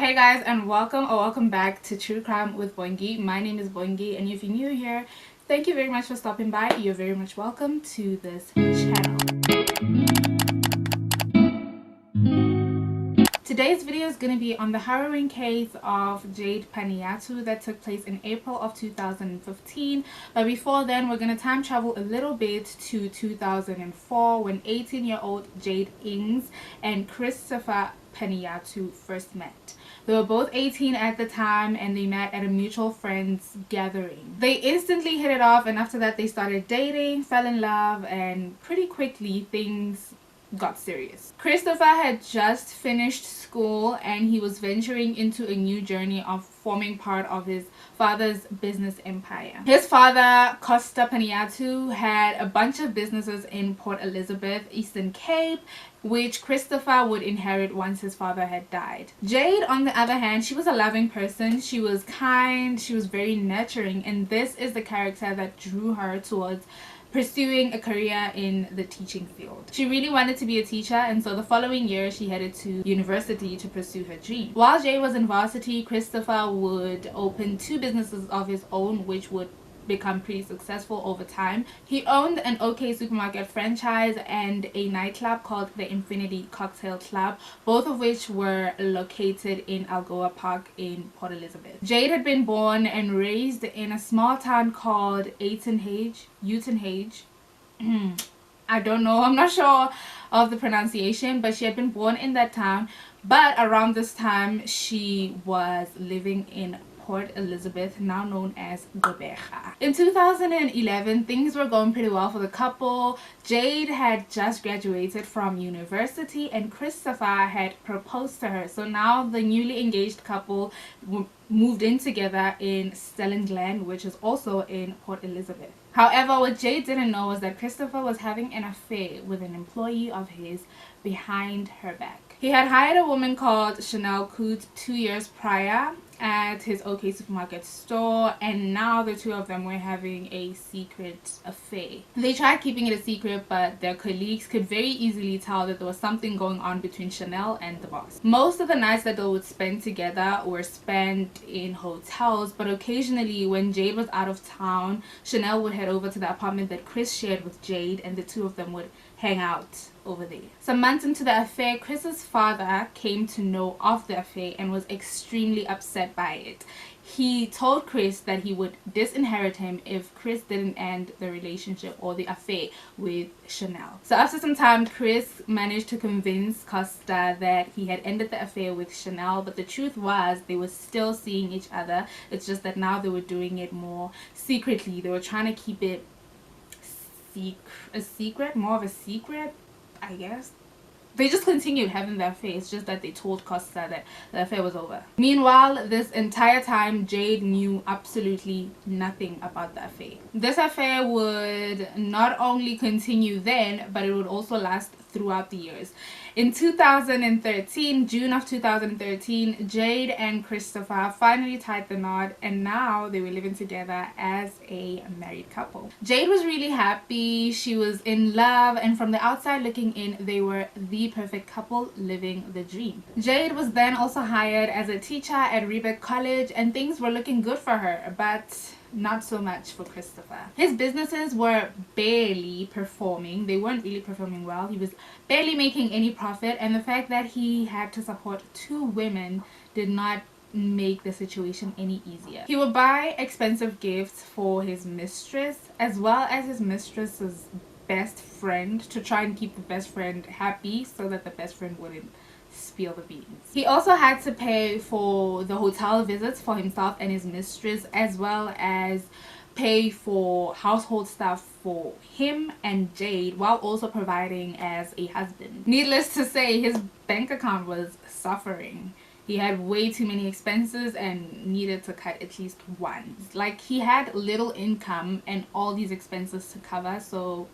Hey guys, and welcome back to True Crime with Bongi. My name is Bongi, and if you're new here, thank you very much for stopping by. You're very much welcome to this channel. Today's video is going to be on the harrowing case of Jayde Panayiotou that took place in April of 2015. But before then, we're going to time travel a little bit to 2004 when 18-year-old Jayde Ings and Christopher Panayiotou first met. They were both 18 at the time and they met at a mutual friend's gathering. They instantly hit it off, and after that they started dating, fell in love, and pretty quickly things got serious. Christopher had just finished school and he was venturing into a new journey of forming part of his father's business empire. His father, Costa Panayiotou, had a bunch of businesses in Port Elizabeth, Eastern Cape, which Christopher would inherit once his father had died. Jayde, on the other hand, she was a loving person. She was kind, she was very nurturing, and this is the character that drew her towards pursuing a career in the teaching field. She really wanted to be a teacher, and so the following year she headed to university to pursue her dream. While Jayde was in varsity, Christopher would open two businesses of his own which would become pretty successful over time. He owned an OK supermarket franchise and a nightclub called the Infinity Cocktail Club, both of which were located in Algoa Park in Port Elizabeth. Jayde had been born and raised in a small town called Uitenhage. I don't know, I'm not sure of the pronunciation, but she had been born in that town. But around this time she was living in Port Elizabeth, now known as Gqeberha. In 2011, things were going pretty well for the couple. Jayde had just graduated from university and Christopher had proposed to her. So now the newly engaged couple moved in together in Stellingland, which is also in Port Elizabeth. However, what Jayde didn't know was that Christopher was having an affair with an employee of his behind her back. He had hired a woman called Chanel Coote 2 years prior at his OK supermarket store, and now the two of them were having a secret affair. They tried keeping it a secret, but their colleagues could very easily tell that there was something going on between Chanel and the boss. Most of the nights that they would spend together were spent in hotels, but occasionally when Jayde was out of town, Chanel would head over to the apartment that Chris shared with Jayde, and the two of them would hang out over there. Some months into the affair, Chris's father came to know of the affair and was extremely upset by it. He told Chris that he would disinherit him if Chris didn't end the relationship or the affair with Chanel. So after some time, Chris managed to convince Costa that he had ended the affair with Chanel, but the truth was they were still seeing each other. It's just that now they were doing it more secretly. They were trying to keep it more of a secret, I guess. They just continued having their affair. It's just that they told Costa that the affair was over. Meanwhile, this entire time, Jayde knew absolutely nothing about the affair. This affair would not only continue then, but it would also last throughout the years. In 2013, June of 2013, Jayde and Christopher finally tied the knot, and now they were living together as a married couple. Jayde was really happy, she was in love, and from the outside looking in, they were the perfect couple living the dream. Jayde was then also hired as a teacher at Riebeck College, and things were looking good for her, but not so much for Christopher. His businesses were barely performing. They weren't really performing well. He was barely making any profit, and the fact that he had to support two women did not make the situation any easier. He would buy expensive gifts for his mistress as well as his mistress's best friend to try and keep the best friend happy so that the best friend wouldn't spill the beans. He also had to pay for the hotel visits for himself and his mistress, as well as pay for household stuff for him and Jayde, while also providing as a husband. Needless to say, his bank account was suffering. He had way too many expenses and needed to cut at least one. Like, he had little income and all these expenses to cover, so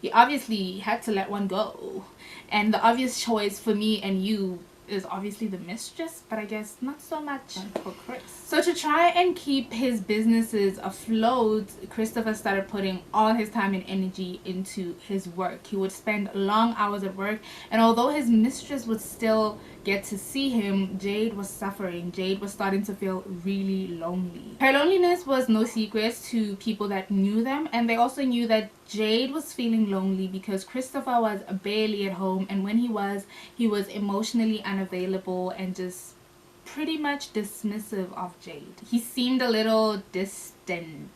he obviously had to let one go. And the obvious choice for me and you is obviously the mistress, but I guess not so much for Chris. So to try and keep his businesses afloat, Christopher started putting all his time and energy into his work. He would spend long hours at work, and although his mistress would still get to see him, Jayde was suffering. Jayde was starting to feel really lonely. Her loneliness was no secret to people that knew them, and they also knew that Jayde was feeling lonely because Christopher was barely at home, and when he was emotionally unavailable and just pretty much dismissive of Jayde. He seemed a little distant.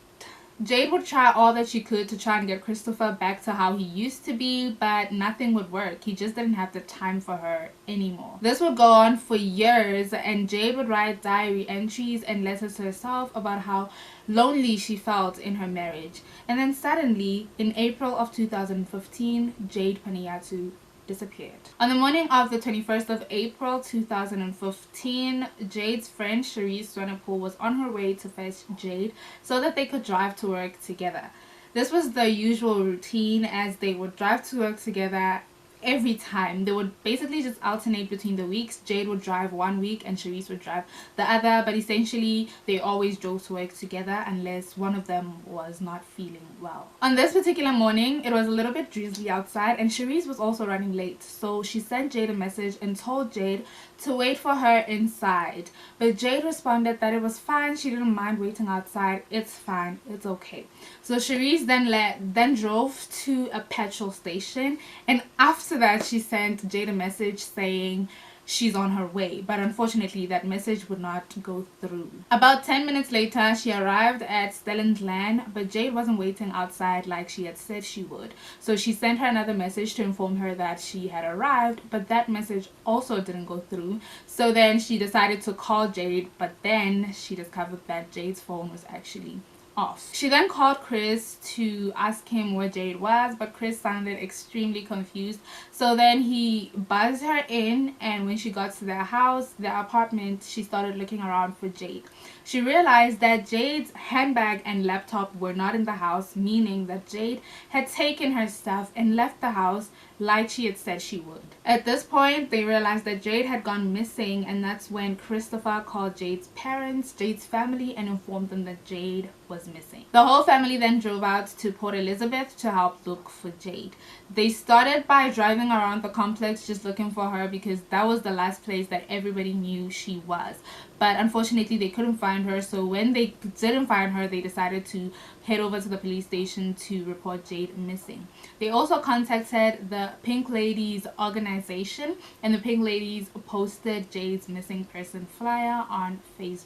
Jayde would try all that she could to try and get Christopher back to how he used to be, but nothing would work. He just didn't have the time for her anymore. This would go on for years, and Jayde would write diary entries and letters to herself about how lonely she felt in her marriage. And then suddenly, in April of 2015, Jayde Panayiotou disappeared. On the morning of the 21st of April 2015, Jayde's friend Swanepoel was on her way to fetch Jayde so that they could drive to work together. This was the usual routine, as they would drive to work together every time. They would basically just alternate between the weeks. Jayde would drive one week and Charisse would drive the other, but essentially they always drove to work together unless one of them was not feeling well. On this particular morning, it was a little bit drizzly outside and Charisse was also running late, so she sent Jayde a message and told Jayde to wait for her inside. But Jayde responded that it was fine, she didn't mind waiting outside, it's fine, it's okay. So Charisse then drove to a petrol station, and after that she sent Jayde a message saying she's on her way, but unfortunately that message would not go through. About 10 minutes later, she arrived at Stellan's land, but Jayde wasn't waiting outside like she had said she would. So she sent her another message to inform her that she had arrived, but that message also didn't go through. So then she decided to call Jayde, but then she discovered that Jayde's phone was actually off. She then called Chris to ask him where Jayde was, but Chris sounded extremely confused. So then he buzzed her in, and when she got to their house, their apartment, she started looking around for Jayde. She realized that Jayde's handbag and laptop were not in the house, meaning that Jayde had taken her stuff and left the house like she had said she would. At this point, they realized that Jayde had gone missing, and that's when Christopher called Jayde's parents, Jayde's family, and informed them that Jayde was missing. The whole family then drove out to Port Elizabeth to help look for Jayde. They started by driving around the complex just looking for her because that was the last place that everybody knew she was. But unfortunately they couldn't find her, so when they didn't find her, they decided to head over to the police station to report Jayde missing. They also contacted the Pink Ladies organization, and the Pink Ladies posted Jayde's missing person flyer on Facebook.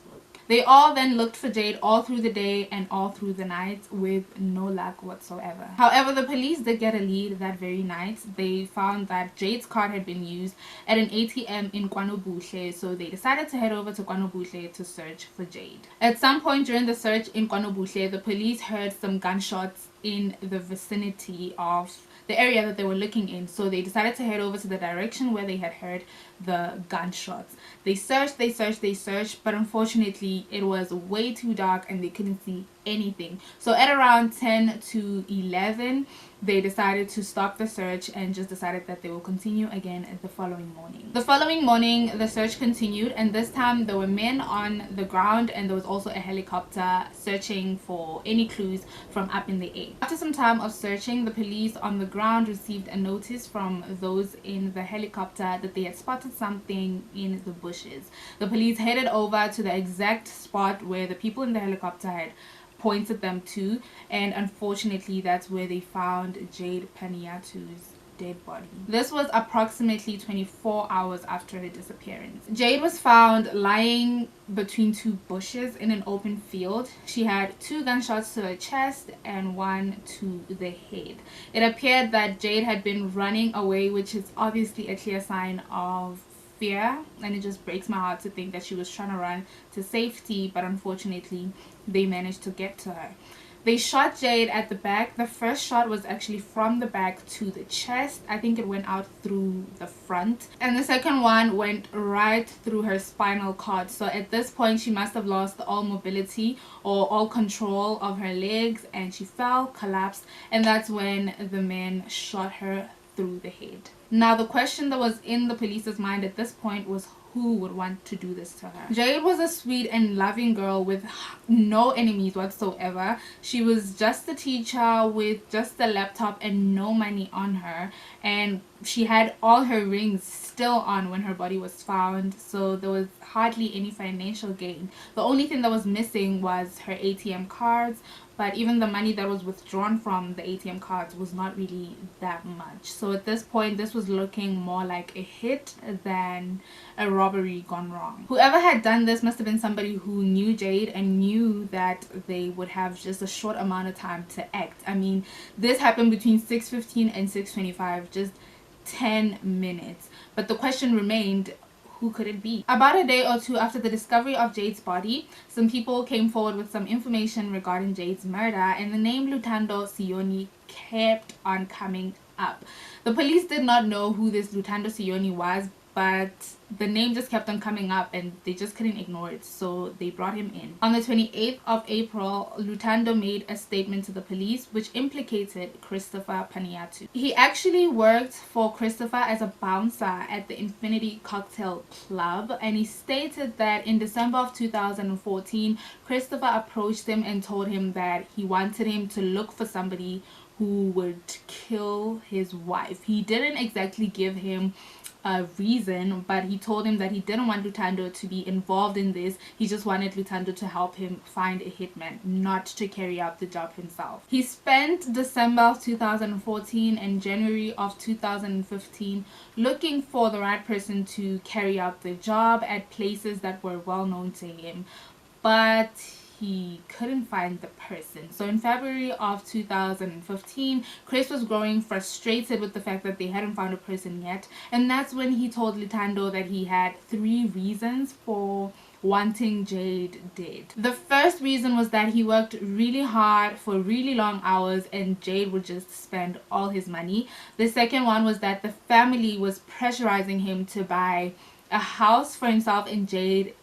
They all then looked for Jayde all through the day and all through the night with no luck whatsoever. However, the police did get a lead that very night. They found that Jayde's card had been used at an ATM in Kwanobuhle, so they decided to head over to Kwanobuhle to search for Jayde. At some point during the search in Kwanobuhle, the police heard some gunshots in the vicinity of the area that they were looking in, so they decided to head over to the direction where they had heard the gunshots. They searched, but unfortunately it was way too dark and they couldn't see anything. So at around 10 to 11, they decided to stop the search and just decided that they will continue again the following morning. The following morning, the search continued, and this time there were men on the ground and there was also a helicopter searching for any clues from up in the air. After some time of searching, the police on the ground received a notice from those in the helicopter that they had spotted something in the bushes. The police headed over to the exact spot where the people in the helicopter had pointed them to, and unfortunately that's where they found Jayde Panayiotou's dead body. This was approximately 24 hours after her disappearance. Jayde was found lying between two bushes in an open field. She had 2 gunshots to her chest and 1 to the head. It appeared that Jayde had been running away, which is obviously a clear sign of fear, and it just breaks my heart to think that she was trying to run to safety, but unfortunately they managed to get to her. They shot Jayde at the back. The first shot was actually from the back to the chest. I think it went out through the front, and the second one went right through her spinal cord. So at this point she must have lost all mobility or all control of her legs, and she fell, collapsed, and that's when the men shot her through the head. Now the question that was in the police's mind at this point was, who would want to do this to her? Jayde was a sweet and loving girl with no enemies whatsoever. She was just a teacher with just a laptop and no money on her, and she had all her rings still on when her body was found, so there was hardly any financial gain. The only thing that was missing was her ATM cards, but even the money that was withdrawn from the ATM cards was not really that much. So at this point, this was looking more like a hit than a robbery gone wrong. Whoever had done this must have been somebody who knew Jayde and knew that they would have just a short amount of time to act. I mean, this happened between 6:15 and 6:25, just 10 minutes. But the question remained, who could it be? About a day or two after the discovery of Jayde's body, some people came forward with some information regarding Jayde's murder, and the name Luthando Siyoni kept on coming up. The police did not know who this Luthando Siyoni was, but the name just kept on coming up and they just couldn't ignore it, so they brought him in. On the 28th of April, Luthando made a statement to the police which implicated Christopher Panayiotou. He actually worked for Christopher as a bouncer at the Infinity Cocktail Club, and he stated that in December of 2014, Christopher approached him and told him that he wanted him to look for somebody who would kill his wife. He didn't exactly give him a reason, but he told him that he didn't want Luthando to be involved in this. He just wanted Luthando to help him find a hitman, not to carry out the job himself. He spent December of 2014 and January of 2015 looking for the right person to carry out the job at places that were well known to him, but he couldn't find the person. So in February of 2015, Chris was growing frustrated with the fact that they hadn't found a person yet, and that's when he told Luthando that he had 3 reasons for wanting Jayde dead. The first reason was that he worked really hard for really long hours and Jayde would just spend all his money. The second one was that the family was pressurizing him to buy a house for himself and Jayde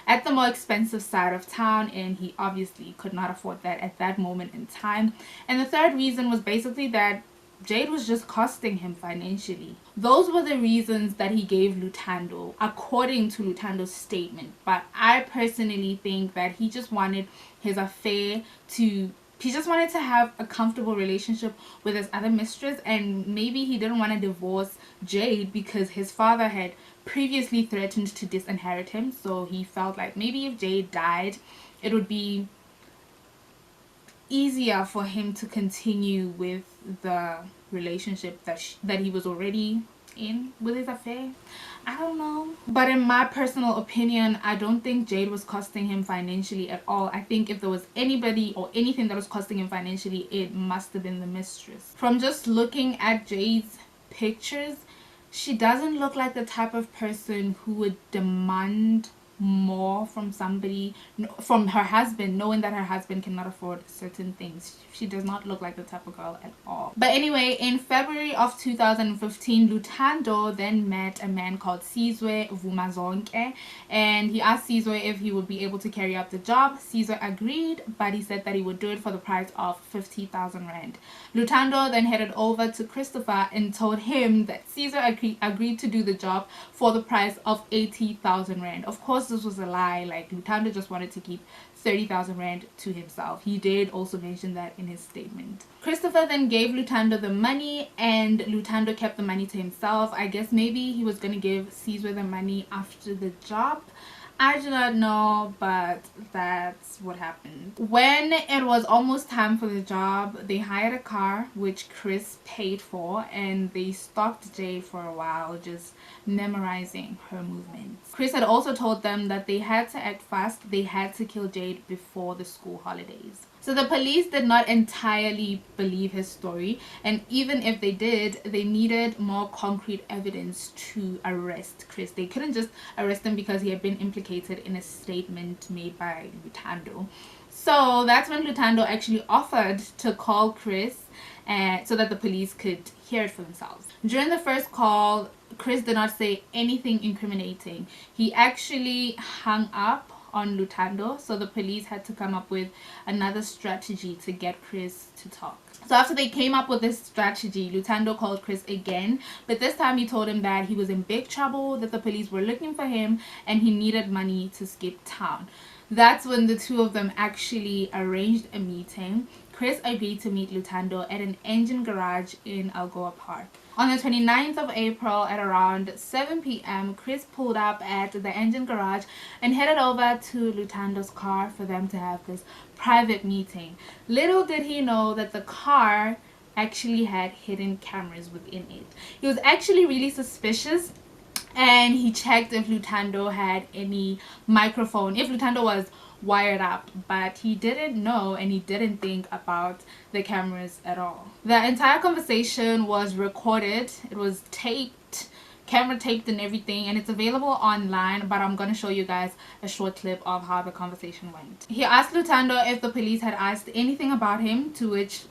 at the more expensive side of town, and he obviously could not afford that at that moment in time. And the third reason was basically that Jayde was just costing him financially. Those were the reasons that he gave Luthando, according to Luthando's statement. But I personally think that he just wanted his affair to he just wanted to have a comfortable relationship with his other mistress, and maybe he didn't want to divorce Jayde because his father had previously threatened to disinherit him. So he felt like maybe if Jayde died, it would be easier for him to continue with the relationship that he was already in with his affair. I don't know, but in my personal opinion, I don't think Jayde was costing him financially at all. I think if there was anybody or anything that was costing him financially, it must have been the mistress. From just looking at Jayde's pictures, she doesn't look like the type of person who would demand more from her husband, knowing that her husband cannot afford certain things. She does not look like the type of girl at all. But anyway, in February of 2015, Luthando then met a man called Sizwe Vumazonke, and he asked Sizwe if he would be able to carry out the job. Sizwe agreed, but he said that he would do it for the price of 50,000 rand. Luthando then headed over to Christopher and told him that Sizwe agreed to do the job for the price of 80,000 rand. Of course, this was a lie. Like, Luthando just wanted to keep 30,000 rand to himself. He did also mention that in his statement. Christopher then gave Luthando the money, and Luthando kept the money to himself. I guess maybe he was going to give Sizwe the money after the job. I do not know, but that's what happened. When it was almost time for the job, they hired a car, which Chris paid for, and they stalked Jayde for a while, just memorizing her movements. Chris had also told them that they had to act fast. They had to kill Jayde before the school holidays. So the police did not entirely believe his story, and even if they did, they needed more concrete evidence to arrest Chris. They couldn't just arrest him because he had been implicated in a statement made by Luthando. So that's when Luthando actually offered to call Chris so that the police could hear it for themselves. During the first call, Chris did not say anything incriminating. He actually hung up on Lutando, so the police had to come up with another strategy to get Chris to talk. So after they came up with this strategy, Lutando called Chris again, but this time he told him that he was in big trouble, that the police were looking for him, and he needed money to skip town. That's when the two of them actually arranged a meeting. Chris agreed to meet Lutando at an engine garage in Algoa Park. On the 29th of April at around 7 p.m., Chris pulled up at the engine garage and headed over to Lutando's car for them to have this private meeting. Little did he know that the car actually had hidden cameras within it. He was actually really suspicious, and he checked if Lutando had any microphone, if Lutando was wired up, but he didn't know and he didn't think about the cameras at all. The entire conversation was recorded. It was taped, camera taped and everything, and it's available online, but I'm gonna show you guys a short clip of how the conversation went. He asked Lutando if the police had asked anything about him, to which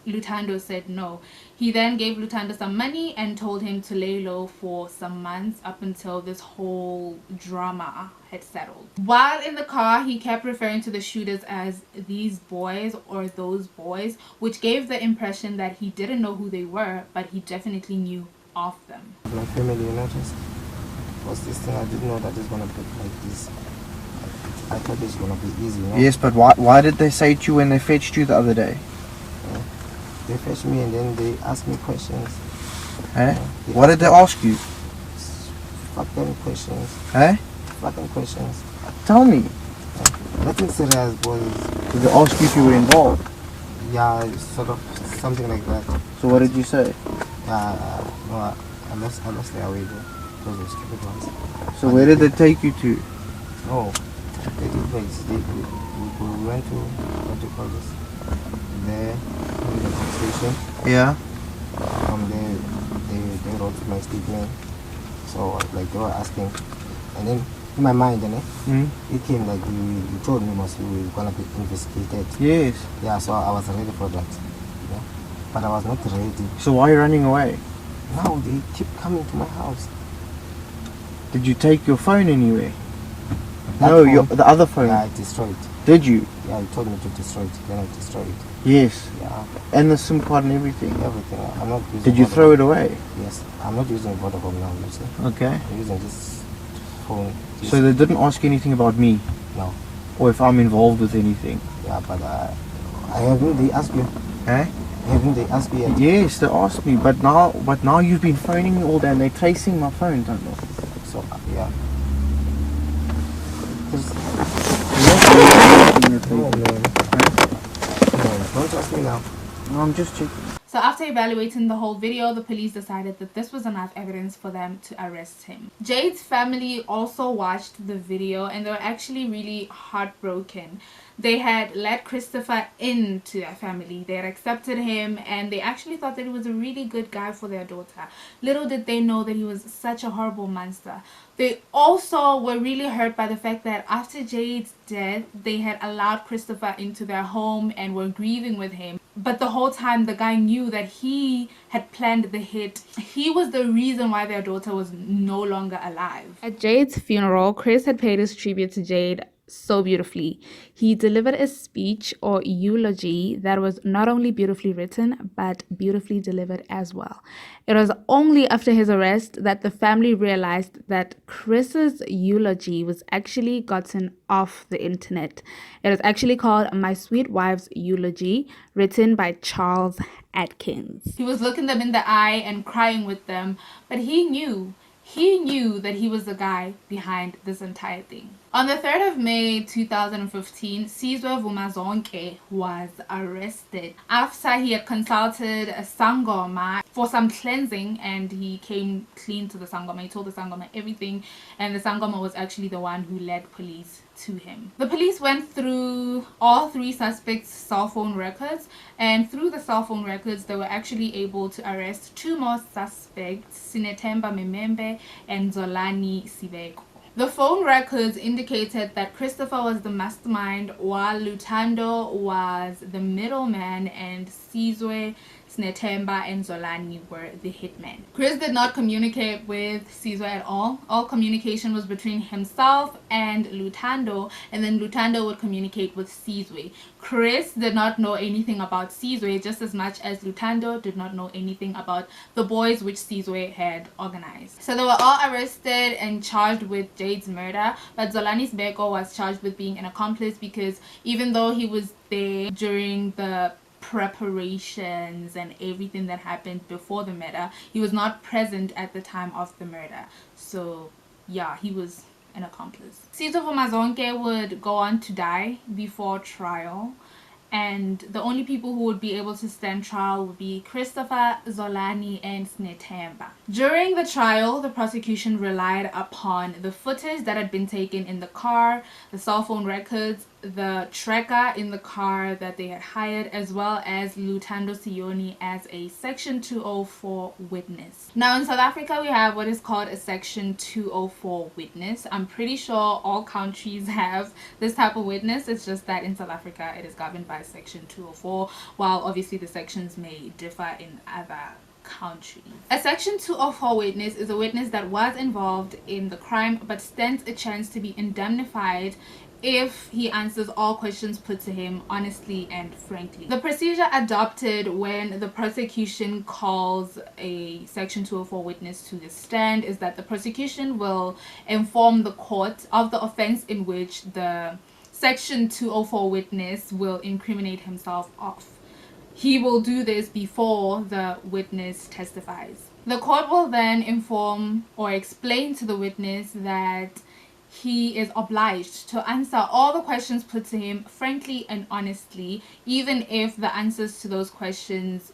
Lutando said no. He then gave Lutando some money and told him to lay low for some months up until this whole drama had settled. While in the car, he kept referring to the shooters as these boys or those boys, which gave the impression that he didn't know who they were, but he definitely knew of them. My family, just was this thing. I didn't know that it's gonna be like this. I thought it's gonna be easy. Yes, but why did they say to you when they fetched you the other day? They fetched me and then they asked me questions. Eh? What did they ask you? Fucking questions. Eh? Fucking questions. Tell me. Nothing serious, boys. Did they ask you if you were involved? Yeah, sort of something like that. So what did you say? No, I lost their way though. Those were stupid ones. So where did they take you to? Oh, they did place. We went to, what do you call this? There, in the police station. Yeah. From there, they wrote my statement. So, like, they were asking. And then, in my mind, it came like, you told me you were going to be investigated. Yes. Yeah, so I was ready for that. Yeah. But I was not ready. So why are you running away? Now, they keep coming to my house. Did you take your phone anywhere? That No, phone, the other phone. Yeah, I destroyed. Did you? Yeah, you told me to destroy it. Then I destroyed it. Yes. Yeah. And the SIM card and everything. Everything. I'm not using. Did you Vodacom. throw it away? Yes. I'm not using Vodacom now, you see. Okay. I'm using this phone. So they didn't ask you anything about me? No. Or if I'm involved with anything? Yeah, but I haven't. They asked you. Eh? Haven't they asked me yet? Yes, they asked me, but now you've been phoning me all day and they're tracing my phone, don't they? So yeah. No, don't trust me now. No, I'm just checking. So after evaluating the whole video, the police decided that this was enough evidence for them to arrest him. Jayde's family also watched the video and they were actually really heartbroken. They had let Christopher into their family. They had accepted him and they actually thought that he was a really good guy for their daughter. Little did they know that he was such a horrible monster. They also were really hurt by the fact that after Jayde's death, they had allowed Christopher into their home and were grieving with him. But the whole time, the guy knew that he had planned the hit. He was the reason why their daughter was no longer alive. At Jayde's funeral, Chris had paid his tribute to Jayde so beautifully. He delivered a speech or eulogy that was not only beautifully written but beautifully delivered as well. It was only after his arrest that the family realized that Chris's eulogy was actually gotten off the internet. It was actually called My Sweet Wife's Eulogy, written by Charles Atkins. He was looking them in the eye and crying with them, but he knew that he was the guy behind this entire thing. On the 3rd of May 2015, Sizwe Vumazonke was arrested after he had consulted a Sangoma for some cleansing, and he came clean to the Sangoma. He told the Sangoma everything, and the Sangoma was actually the one who led police to him. The police went through all 3 suspects' cell phone records, and through the cell phone records they were actually able to arrest 2 more suspects, Sinetemba Memembe and Zolani Sibeko. The phone records indicated that Christopher was the mastermind while Lutando was the middleman and Sizwe Swanepoel and Zolani were the hitmen. Chris did not communicate with Sizwe at all. All communication was between himself and Lutando, and then Lutando would communicate with Sizwe. Chris did not know anything about Sizwe, just as much as Lutando did not know anything about the boys which Sizwe had organized. So they were all arrested and charged with Jayde's murder, but Zolani Sibeko was charged with being an accomplice because even though he was there during the preparations and everything that happened before the murder, he was not present at the time of the murder. So yeah, he was an accomplice. Sizwe Vumazonke would go on to die before trial, and the only people who would be able to stand trial would be Christopher, Zolani, and Swanepoel. During the trial, the prosecution relied upon the footage that had been taken in the car, the cell phone records, the tracker in the car that they had hired, as well as Lutando Sioni as a Section 204 witness. Now in South Africa, we have what is called a Section 204 witness. I'm pretty sure all countries have this type of witness. It's just that in South Africa, it is governed by Section 204, while obviously the sections may differ in other countries. A Section 204 witness is a witness that was involved in the crime but stands a chance to be indemnified if he answers all questions put to him honestly and frankly. The procedure adopted when the prosecution calls a Section 204 witness to the stand is that the prosecution will inform the court of the offense in which the Section 204 witness will incriminate himself of. He will do this before the witness testifies. The court will then inform or explain to the witness that he is obliged to answer all the questions put to him frankly and honestly, even if the answers to those questions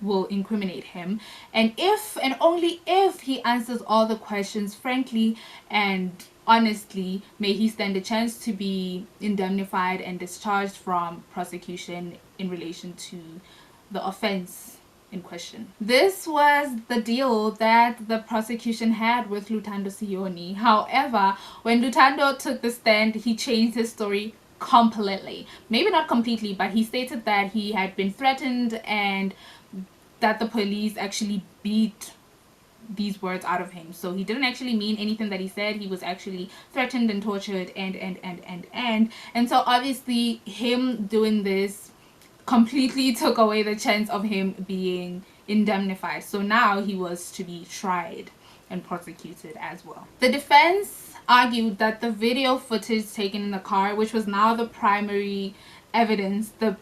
will incriminate him. And if and only if he answers all the questions frankly and honestly, may he stand a chance to be indemnified and discharged from prosecution in relation to the offense in question. This was the deal that the prosecution had with Lutando Sioni. However, when Lutando took the stand, he changed his story completely. Maybe not completely, but he stated that he had been threatened and that the police actually beat these words out of him. So he didn't actually mean anything that he said. He was actually threatened and tortured and so obviously him doing this completely took away the chance of him being indemnified. So now he was to be tried and prosecuted as well. The defense argued that the video footage taken in the car, which was now the primary evidence, the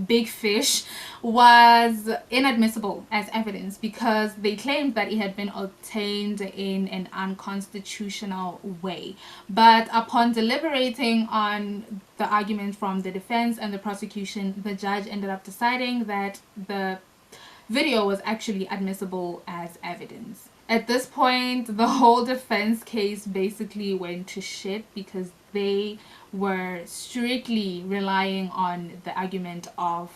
big fish, was inadmissible as evidence because they claimed that it had been obtained in an unconstitutional way. But upon deliberating on the argument from the defense and the prosecution, the judge ended up deciding that the video was actually admissible as evidence. At this point, the whole defense case basically went to shit because they were strictly relying on the argument of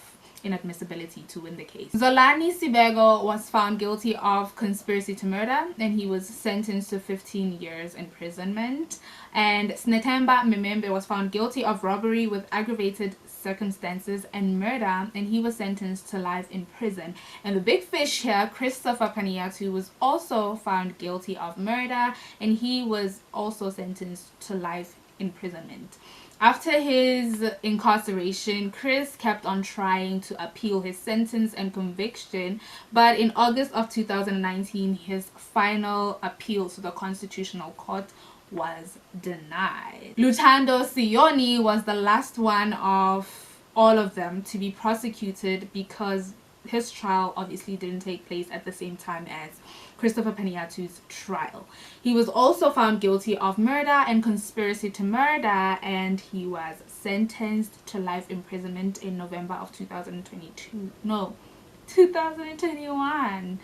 inadmissibility to win the case. Zolani Sibeko was found guilty of conspiracy to murder and he was sentenced to 15 years imprisonment. And Swanepoel Memembe was found guilty of robbery with aggravated circumstances and murder, and he was sentenced to life in prison. And the big fish here, Christopher Panayiotou, was also found guilty of murder and he was also sentenced to life imprisonment. After his incarceration, Chris kept on trying to appeal his sentence and conviction, but in August of 2019, his final appeal to the Constitutional Court was denied. Lutando Sioni was the last one of all of them to be prosecuted because his trial obviously didn't take place at the same time as Christopher Panayiotou's trial. He was also found guilty of murder and conspiracy to murder, and he was sentenced to life imprisonment in November of 2021.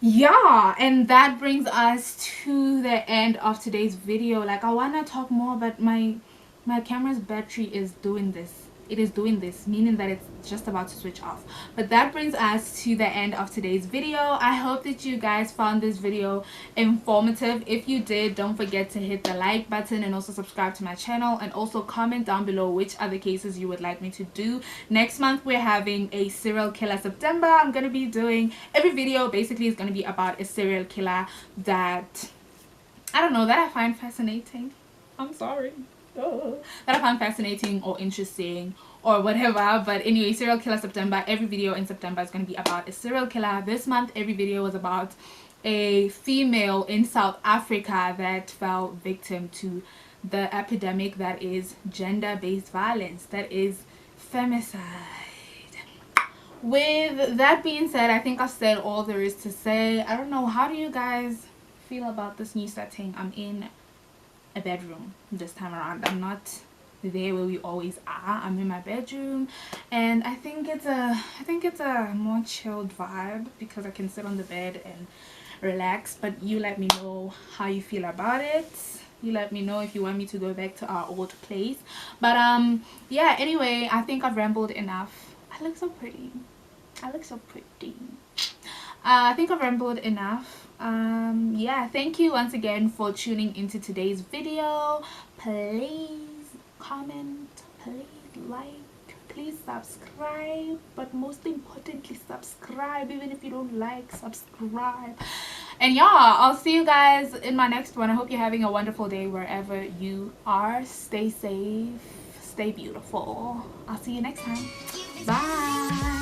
Yeah, and that brings us to the end of today's video. Like, I want to talk more, but my camera's battery is doing this it is doing this, meaning that it's just about to switch off. But that brings us to the end of today's video. I hope that you guys found this video informative. If you did, don't forget to hit the like button and also subscribe to my channel, and also comment down below which other cases you would like me to do. Next month we're having a serial killer September. I'm gonna be doing, every video basically is going to be about a serial killer that I don't know, that I find fascinating. I'm sorry. That I find fascinating or interesting or whatever. But anyway, serial killer September, every video in September is going to be about a serial killer. This month every video was about a female in South Africa that fell victim to the epidemic that is gender-based violence, that is femicide. With that being said, I think I've said all there is to say. I don't know, how do you guys feel about this new setting? I'm in a bedroom this time around. I'm not there where we always are. I'm in my bedroom, and I think it's a more chilled vibe because I can sit on the bed and relax. But you let me know how you feel about it. You let me know if you want me to go back to our old place. But yeah, anyway, I think I've rambled enough. I look so pretty. I look so pretty. I think I've rambled enough. Yeah, thank you once again for tuning into today's video. Please comment, please like, please subscribe, but most importantly subscribe. Even if you don't like, subscribe. And yeah, I'll see you guys in my next one. I hope you're having a wonderful day wherever you are. Stay safe, stay beautiful. I'll see you next time. Bye.